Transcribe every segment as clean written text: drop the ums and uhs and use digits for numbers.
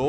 2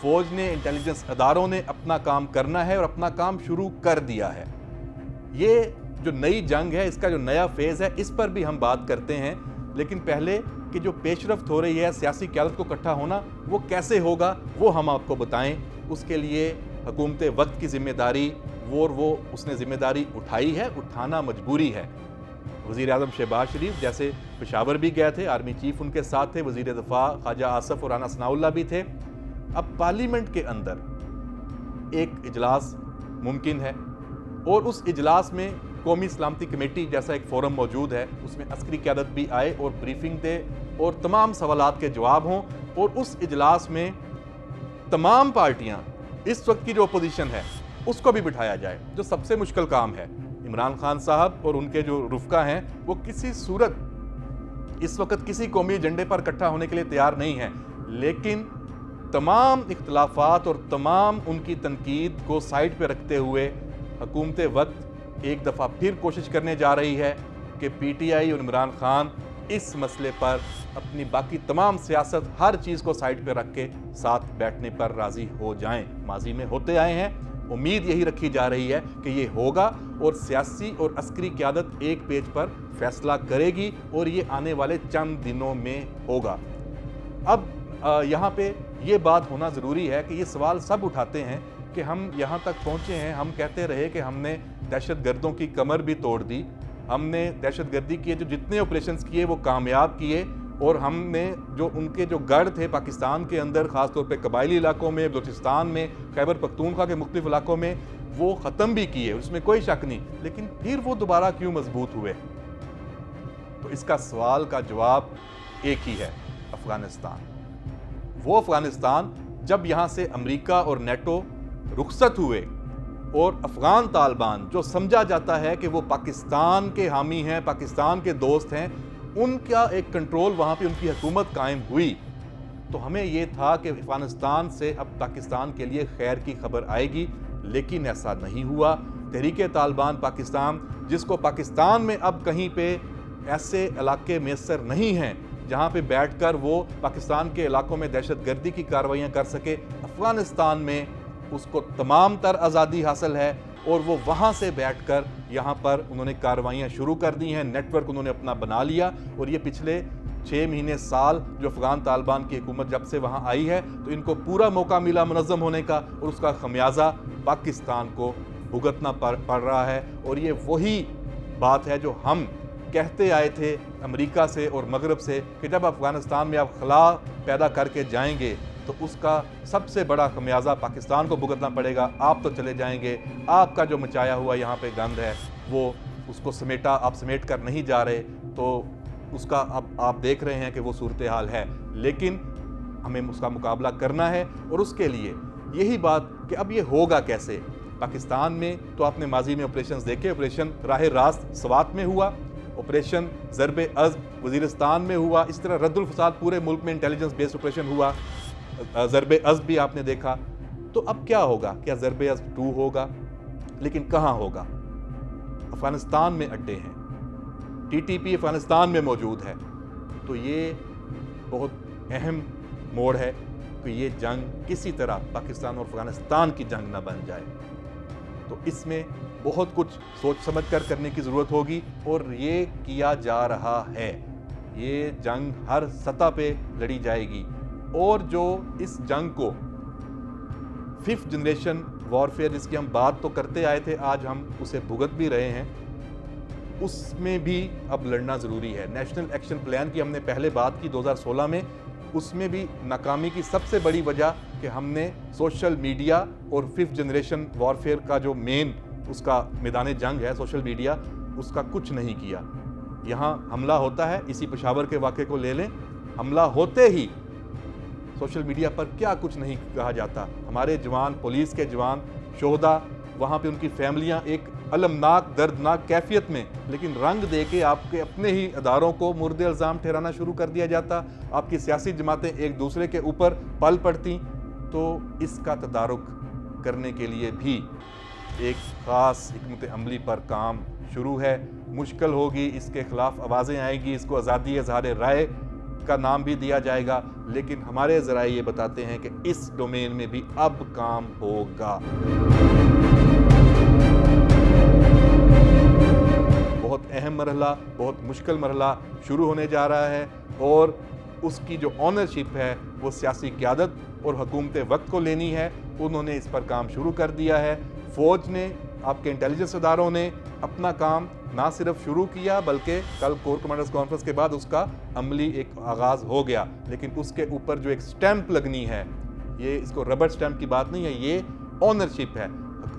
فوج نے, انٹیلیجنس اداروں نے اپنا کام کرنا ہے اور اپنا کام شروع کر دیا ہے. یہ جو نئی جنگ ہے, اس کا جو نیا فیز ہے, اس پر بھی ہم بات کرتے ہیں. لیکن پہلے کہ جو پیش رفت ہو رہی ہے سیاسی قیادت کو اکٹھا ہونا, وہ کیسے ہوگا وہ ہم آپ کو بتائیں. اس کے لیے حکومت وقت کی ذمہ داری وہ اس نے ذمہ داری اٹھائی ہے, اٹھانا مجبوری ہے. وزیر اعظم شہباز شریف جیسے پشاور بھی گئے تھے, آرمی چیف ان کے ساتھ تھے, وزیر دفاع خواجہ آصف اور رانا ثناء اللہ بھی تھے. اب پارلیمنٹ کے اندر ایک اجلاس ممکن ہے اور اس اجلاس میں قومی سلامتی کمیٹی جیسا ایک فورم موجود ہے, اس میں عسکری قیادت بھی آئے اور بریفنگ دے اور تمام سوالات کے جواب ہوں. اور اس اجلاس میں تمام پارٹیاں, اس وقت کی جو اپوزیشن ہے اس کو بھی بٹھایا جائے, جو سب سے مشکل کام ہے. عمران خان صاحب اور ان کے جو رفقا ہیں وہ کسی صورت اس وقت کسی قومی ایجنڈے پر اکٹھا ہونے کے لیے تیار نہیں ہیں, لیکن تمام اختلافات اور تمام ان کی تنقید کو سائڈ پہ رکھتے ہوئے حکومت وقت ایک دفعہ پھر کوشش کرنے جا رہی ہے کہ پی ٹی آئی اور عمران خان اس مسئلے پر اپنی باقی تمام سیاست, ہر چیز کو سائڈ پہ رکھ کے ساتھ بیٹھنے پر راضی ہو جائیں. ماضی میں ہوتے آئے ہیں, امید یہی رکھی جا رہی ہے کہ یہ ہوگا اور سیاسی اور عسکری قیادت ایک پیج پر فیصلہ کرے گی اور یہ آنے والے چند دنوں میں ہوگا. اب یہاں پہ یہ بات ہونا ضروری ہے کہ یہ سوال سب اٹھاتے ہیں کہ ہم یہاں تک پہنچے ہیں, ہم کہتے رہے کہ ہم نے دہشت گردوں کی کمر بھی توڑ دی, ہم نے دہشت گردی کے جو جتنے آپریشنز کیے وہ کامیاب کیے, اور ہم نے جو ان کے جو گڑھ تھے پاکستان کے اندر, خاص طور پہ قبائلی علاقوں میں, بلوچستان میں, خیبر پختونخوا کے مختلف علاقوں میں, وہ ختم بھی کیے, اس میں کوئی شک نہیں. لیکن پھر وہ دوبارہ کیوں مضبوط ہوئے؟ تو اس کا سوال کا جواب ایک ہی ہے, افغانستان. وہ افغانستان جب یہاں سے امریکہ اور نیٹو رخصت ہوئے اور افغان طالبان جو سمجھا جاتا ہے کہ وہ پاکستان کے حامی ہیں, پاکستان کے دوست ہیں, ان کا ایک کنٹرول وہاں پہ ان کی حکومت قائم ہوئی, تو ہمیں یہ تھا کہ افغانستان سے اب پاکستان کے لیے خیر کی خبر آئے گی. لیکن ایسا نہیں ہوا. تحریک طالبان پاکستان, جس کو پاکستان میں اب کہیں پہ ایسے علاقے میسر نہیں ہیں جہاں پہ بیٹھ کر وہ پاکستان کے علاقوں میں دہشت گردی کی کارروائیاں کر سکے, افغانستان میں اس کو تمام تر آزادی حاصل ہے اور وہ وہاں سے بیٹھ کر یہاں پر انہوں نے کارروائیاں شروع کر دی ہیں. نیٹ ورک انہوں نے اپنا بنا لیا, اور یہ پچھلے 6 مہینے سال جو افغان طالبان کی حکومت جب سے وہاں آئی ہے تو ان کو پورا موقع ملا منظم ہونے کا, اور اس کا خمیازہ پاکستان کو بھگتنا پڑ رہا ہے. اور یہ وہی بات ہے جو ہم کہتے آئے تھے امریکہ سے اور مغرب سے کہ جب افغانستان میں آپ خلا پیدا کر کے جائیں گے تو اس کا سب سے بڑا خمیازہ پاکستان کو بھگتنا پڑے گا. آپ تو چلے جائیں گے, آپ کا جو مچایا ہوا یہاں پہ گند ہے وہ اس کو آپ سمیٹ کر نہیں جا رہے, تو اس کا اب آپ دیکھ رہے ہیں کہ وہ صورتحال ہے. لیکن ہمیں اس کا مقابلہ کرنا ہے, اور اس کے لیے یہی بات کہ اب یہ ہوگا کیسے. پاکستان میں تو آپ نے ماضی میں آپریشنز دیکھے, آپریشن راہ راست سوات میں ہوا, آپریشن ضرب عزم وزیرستان میں ہوا, اس طرح رد الفساد پورے ملک میں انٹیلیجنس بیسڈ آپریشن ہوا, ضرب عزم بھی آپ نے دیکھا. تو اب کیا ہوگا؟ کیا ضرب عزم 2 ہوگا؟ لیکن کہاں ہوگا؟ افغانستان میں اڈے ہیں, ٹی ٹی پی افغانستان میں موجود ہے. تو یہ بہت اہم موڑ ہے کہ یہ جنگ کسی طرح پاکستان اور افغانستان کی جنگ نہ بن جائے. تو اس میں بہت کچھ سوچ سمجھ کر کرنے کی ضرورت ہوگی, اور یہ کیا جا رہا ہے. یہ جنگ ہر سطح پہ لڑی جائے گی, اور جو اس جنگ کو 5th جنریشن وارفیئر جس کی ہم بات تو کرتے آئے تھے, آج ہم اسے بھگت بھی رہے ہیں, اس میں بھی اب لڑنا ضروری ہے. نیشنل ایکشن پلان کی ہم نے پہلے بات کی 2016 میں, اس میں بھی ناکامی کی سب سے بڑی وجہ کہ ہم نے سوشل میڈیا اور 5th جنریشن وارفیئر کا جو مین اس کا میدان جنگ ہے سوشل میڈیا, اس کا کچھ نہیں کیا. یہاں حملہ ہوتا ہے, اسی پشاور کے واقعے کو لے لیں, حملہ ہوتے ہی سوشل میڈیا پر کیا کچھ نہیں کہا جاتا. ہمارے جوان, پولیس کے جوان, شہداء, وہاں پہ ان کی فیملیاں ایک المناک دردناک کیفیت میں, لیکن رنگ دے کے آپ کے اپنے ہی اداروں کو مورد الزام ٹھہرانا شروع کر دیا جاتا. آپ کی سیاسی جماعتیں ایک دوسرے کے اوپر پل پڑتی. تو اس کا تدارک کرنے کے لیے بھی ایک خاص حکمت عملی پر کام شروع ہے. مشکل ہوگی, اس کے خلاف آوازیں آئیں گی, اس کو آزادی اظہار رائے کا نام بھی دیا جائے گا، لیکن ہمارے ذرائع یہ بتاتے ہیں کہ اس ڈومین میں بھی اب کام ہوگا۔ بہت اہم مرحلہ، بہت مشکل مرحلہ شروع ہونے جا رہا ہے، اور اس کی جو آنرشپ ہے وہ سیاسی قیادت اور حکومت وقت کو لینی ہے۔ انہوں نے اس پر کام شروع کر دیا ہے۔ فوج نے، آپ کے انٹیلیجنس اداروں نے اپنا کام نہ صرف شروع کیا بلکہ کل کور کمانڈرز کانفرنس کے بعد اس کا عملی ایک آغاز ہو گیا، لیکن اس کے اوپر جو ایک سٹیمپ لگنی ہے، یہ اس کو ربر سٹیمپ کی بات نہیں ہے، یہ آنرشپ ہے۔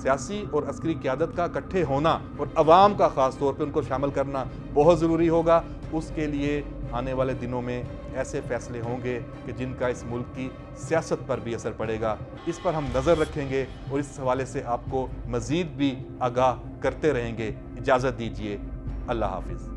سیاسی اور عسکری قیادت کا اکٹھے ہونا اور عوام کا خاص طور پہ ان کو شامل کرنا بہت ضروری ہوگا۔ اس کے لیے آنے والے دنوں میں ایسے فیصلے ہوں گے کہ جن کا اس ملک کی سیاست پر بھی اثر پڑے گا۔ اس پر ہم نظر رکھیں گے اور اس حوالے سے آپ کو مزید بھی آگاہ کرتے رہیں گے۔ اجازت دیجیے، اللہ حافظ۔